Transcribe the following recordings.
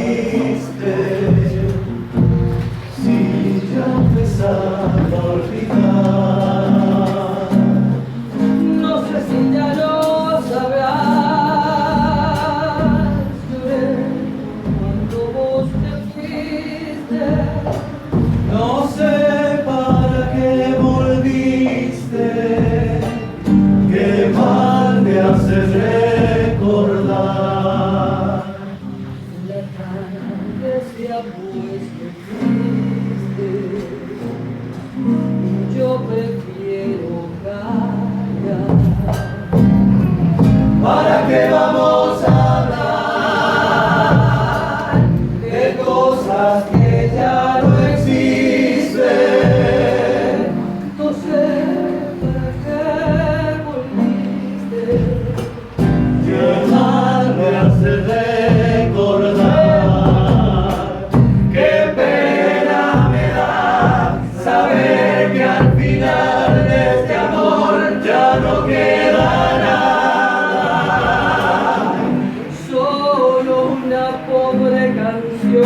volviste, si ya empezaba a olvidar. No sé si ya lo sabrás, lloré cuando vos te fuiste. No sé para qué volviste, qué mal me hace recordar. La tarde se ha puesto triste, yo prefiero callar. ¿Para qué vamos a hablar de cosas que ya no existen? No sé para qué volviste. Qué mal me hace recordar. Qué pena me da saber que al final de este amor ya no queda nada. Solo una pobre canción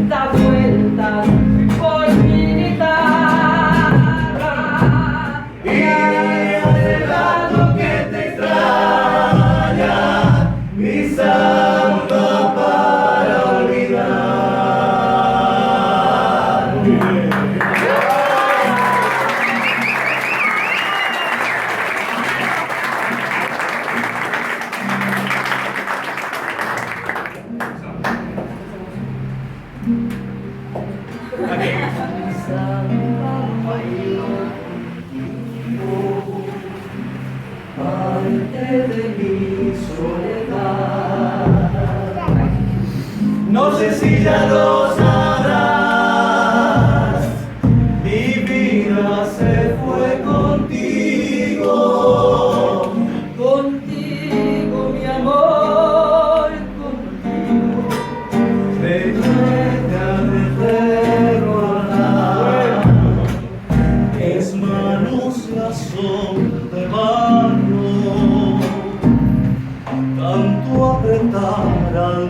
da vueltas por mi guitarra. Y hace rato que te extraña mi samba para olvidar. Parte de mi soledad. No sé si ya lo sabrás, mi vida se fue contigo. Contigo, mi amor, contigo. Recuerda de recordar, es manos las son de barro, tanto apretar al